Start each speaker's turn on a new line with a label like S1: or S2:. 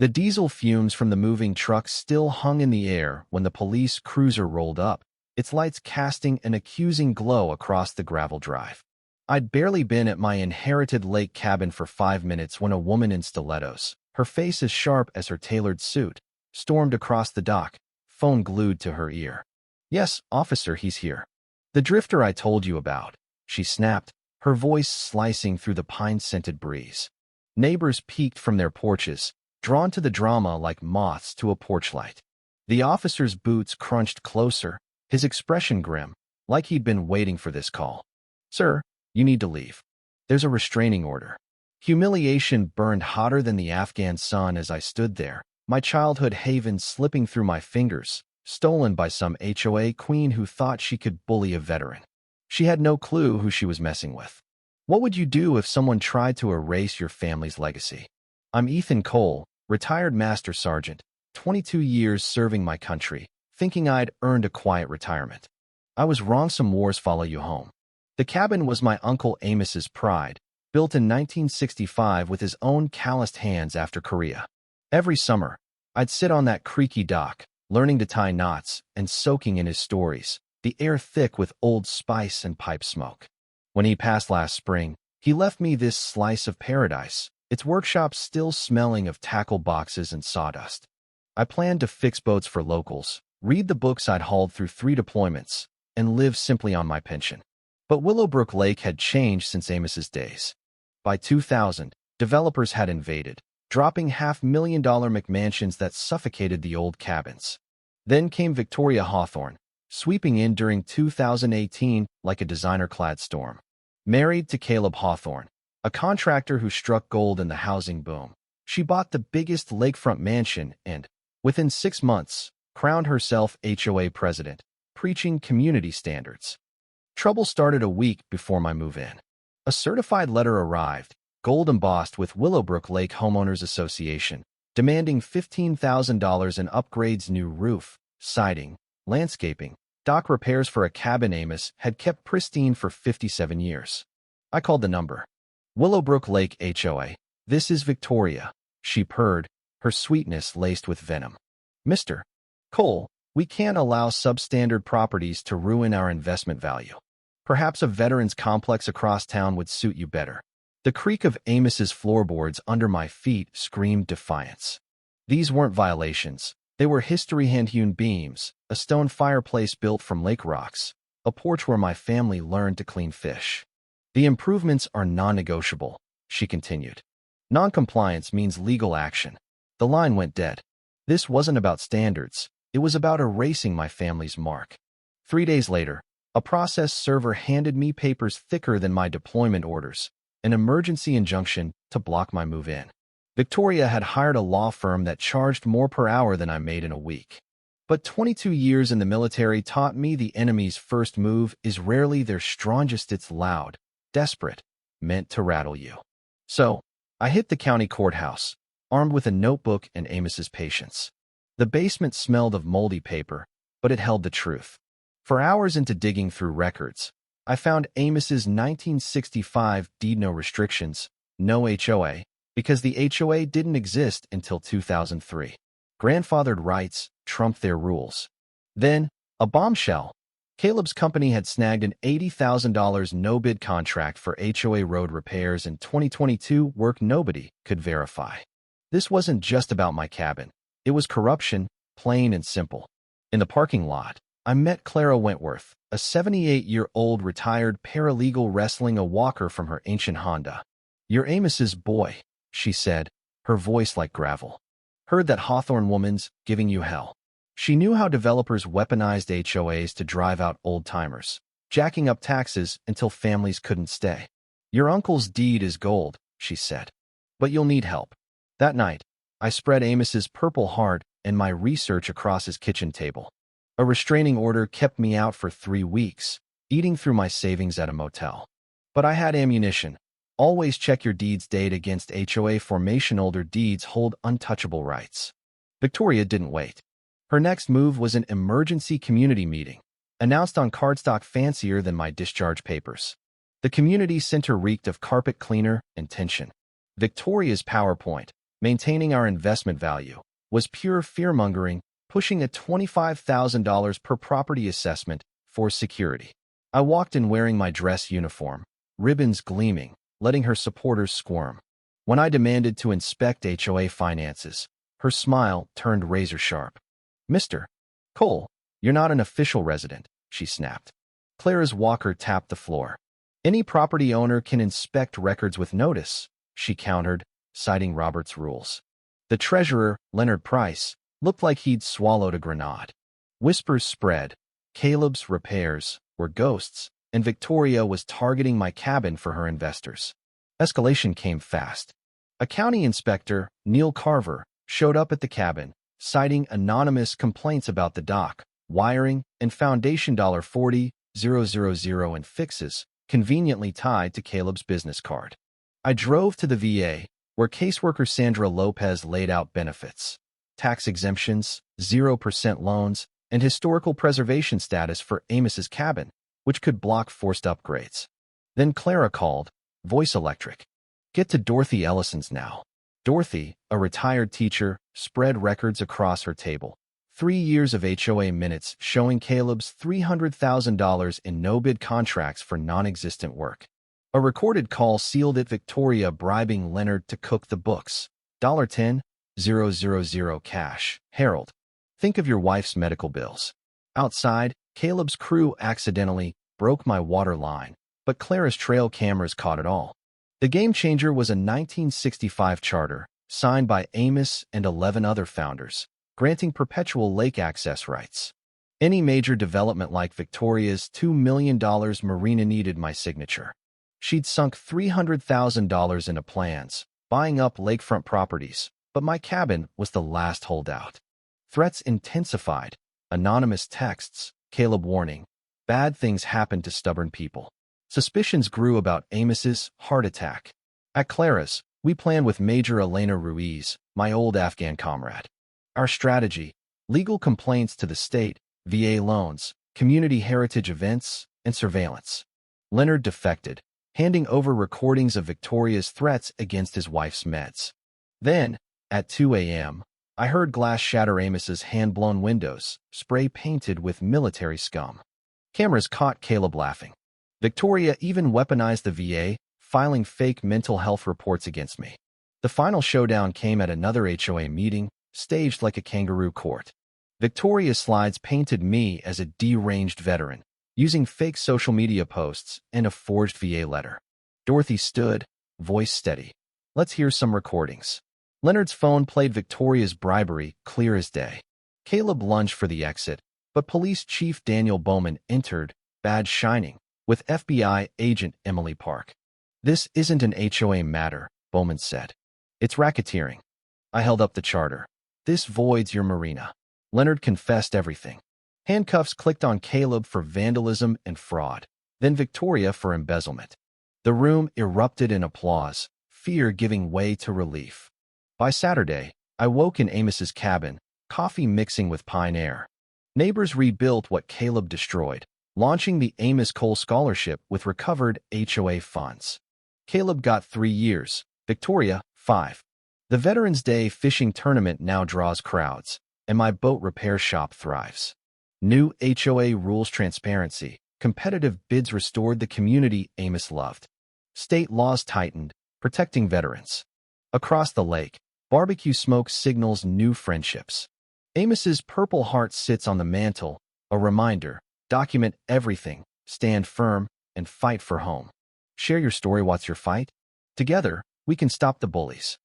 S1: The diesel fumes from the moving truck still hung in the air when the police cruiser rolled up, its lights casting an accusing glow across the gravel drive. I'd barely been at my inherited lake cabin for 5 minutes when a woman in stilettos, her face as sharp as her tailored suit, stormed across the dock, phone glued to her ear. "Yes, officer, he's here. The drifter I told you about," she snapped, her voice slicing through the pine-scented breeze. Neighbors peeked from their porches, drawn to the drama like moths to a porch light. The officer's boots crunched closer, his expression grim, like he'd been waiting for this call. "Sir, you need to leave. There's a restraining order." Humiliation burned hotter than the Afghan sun as I stood there, my childhood haven slipping through my fingers, stolen by some HOA queen who thought she could bully a veteran. She had no clue who she was messing with. What would you do if someone tried to erase your family's legacy? I'm Ethan Cole, retired Master Sergeant, 22 years serving my country, thinking I'd earned a quiet retirement. I was wrong. Some wars follow you home. The cabin was my Uncle Amos's pride, built in 1965 with his own calloused hands after Korea. Every summer, I'd sit on that creaky dock, learning to tie knots and soaking in his stories, the air thick with Old Spice and pipe smoke. When he passed last spring, he left me this slice of paradise, its workshop still smelling of tackle boxes and sawdust. I planned to fix boats for locals, read the books I'd hauled through 3 deployments, and live simply on my pension. But Willowbrook Lake had changed since Amos's days. By 2000, developers had invaded, dropping $500,000 McMansions that suffocated the old cabins. Then came Victoria Hawthorne, sweeping in during 2018 like a designer-clad storm. Married to Caleb Hawthorne, a contractor who struck gold in the housing boom, she bought the biggest lakefront mansion and, within 6 months, crowned herself HOA president, preaching community standards. Trouble started a week before my move-in. A certified letter arrived, gold embossed with Willowbrook Lake Homeowners Association, demanding $15,000 in upgrades, new roof, siding, landscaping, dock repairs for a cabin Amos had kept pristine for 57 years. I called the number. "Willowbrook Lake HOA. This is Victoria," she purred, her sweetness laced with venom. "Mr. Cole, we can't allow substandard properties to ruin our investment value. Perhaps a veterans complex across town would suit you better." The creak of Amos's floorboards under my feet screamed defiance. These weren't violations. They were history hand-hewn beams, a stone fireplace built from lake rocks, a porch where my family learned to clean fish. "The improvements are non-negotiable," she continued. "Non-compliance means legal action." The line went dead. This wasn't about standards. It was about erasing my family's mark. 3 days later, a process server handed me papers thicker than my deployment orders, an emergency injunction to block my move-in. Victoria had hired a law firm that charged more per hour than I made in a week. But 22 years in the military taught me the enemy's first move is rarely their strongest. It's loud, desperate, meant to rattle you. So, I hit the county courthouse, armed with a notebook and Amos's patience. The basement smelled of moldy paper, but it held the truth. For hours into digging through records, I found Amos's 1965 deed no restrictions, no HOA, because the HOA didn't exist until 2003. Grandfathered rights trumped their rules. Then, a bombshell. Caleb's company had snagged an $80,000 no-bid contract for HOA road repairs in 2022, work nobody could verify. This wasn't just about my cabin. It was corruption, plain and simple. In the parking lot, I met Clara Wentworth, a 78-year-old retired paralegal wrestling a walker from her ancient Honda. "You're Amos's boy," she said, her voice like gravel. "Heard that Hawthorne woman's giving you hell." She knew how developers weaponized HOAs to drive out old-timers, jacking up taxes until families couldn't stay. "Your uncle's deed is gold," she said, "but you'll need help." That night, I spread Amos's Purple Heart and my research across his kitchen table. A restraining order kept me out for 3 weeks, eating through my savings at a motel. But I had ammunition. Always check your deeds date against HOA formation. Older deeds hold untouchable rights. Victoria didn't wait. Her next move was an emergency community meeting, announced on cardstock fancier than my discharge papers. The community center reeked of carpet cleaner and tension. Victoria's PowerPoint, maintaining our investment value, was pure fear-mongering, pushing a $25,000 per property assessment for security. I walked in wearing my dress uniform, ribbons gleaming, letting her supporters squirm. When I demanded to inspect HOA finances, her smile turned razor-sharp. "Mr. Cole, you're not an official resident," she snapped. Clara's walker tapped the floor. "Any property owner can inspect records with notice," she countered, citing Robert's rules. The treasurer, Leonard Price, looked like he'd swallowed a grenade. Whispers spread. Caleb's repairs were ghosts, and Victoria was targeting my cabin for her investors. Escalation came fast. A county inspector, Neil Carver, showed up at the cabin, citing anonymous complaints about the dock, wiring, and foundation $40,000 in fixes, conveniently tied to Caleb's business card. I drove to the VA, where caseworker Sandra Lopez laid out benefits, tax exemptions, 0% loans, and historical preservation status for Amos's cabin, which could block forced upgrades. Then Clara called, voice electric. "Get to Dorothy Ellison's now." Dorothy, a retired teacher, spread records across her table. 3 years of HOA minutes showing Caleb's $300,000 in no-bid contracts for non-existent work. A recorded call sealed it, Victoria bribing Leonard to cook the books. $10,000 cash. Harold, think of your wife's medical bills. Outside, Caleb's crew accidentally broke my water line, but Clara's trail cameras caught it all. The game changer was a 1965 charter, signed by Amos and 11 other founders, granting perpetual lake access rights. Any major development like Victoria's $2 million marina needed my signature. She'd sunk $300,000 into plans, buying up lakefront properties, but my cabin was the last holdout. Threats intensified. Anonymous texts, Caleb warning. Bad things happen to stubborn people. Suspicions grew about Amos's heart attack. At Clara's, we planned with Major Elena Ruiz, my old Afghan comrade. Our strategy: legal complaints to the state, VA loans, community heritage events, and surveillance. Leonard defected, handing over recordings of Victoria's threats against his wife's meds. Then, at 2 a.m., I heard glass shatter Amos's hand-blown windows, spray-painted with military scum. Cameras caught Caleb laughing. Victoria even weaponized the VA, filing fake mental health reports against me. The final showdown came at another HOA meeting, staged like a kangaroo court. Victoria's slides painted me as a deranged veteran, using fake social media posts and a forged VA letter. Dorothy stood, voice steady. "Let's hear some recordings." Leonard's phone played Victoria's bribery, clear as day. Caleb lunged for the exit, but Police Chief Daniel Bowman entered, badge shining, with FBI agent Emily Park. "This isn't an HOA matter," Bowman said. "It's racketeering." I held up the charter. "This voids your marina." Leonard confessed everything. Handcuffs clicked on Caleb for vandalism and fraud, then Victoria for embezzlement. The room erupted in applause, fear giving way to relief. By Saturday, I woke in Amos's cabin, coffee mixing with pine air. Neighbors rebuilt what Caleb destroyed, launching the Amos Cole Scholarship with recovered HOA funds. Caleb got 3 years, Victoria, 5. The Veterans Day fishing tournament now draws crowds, and my boat repair shop thrives. New HOA rules transparency, competitive bids restored the community Amos loved. State laws tightened, protecting veterans. Across the lake, barbecue smoke signals new friendships. Amos's Purple Heart sits on the mantle, a reminder: document everything, stand firm, and fight for home. Share your story. What's your fight? Together, we can stop the bullies.